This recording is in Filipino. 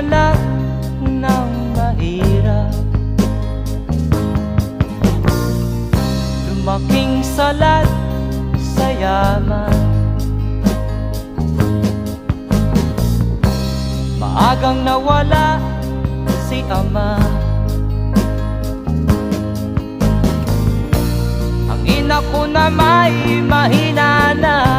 anak ng mahirap, lumaking salat sa yaman. Maagang nawala si ama, ang ina ko na may mahina na.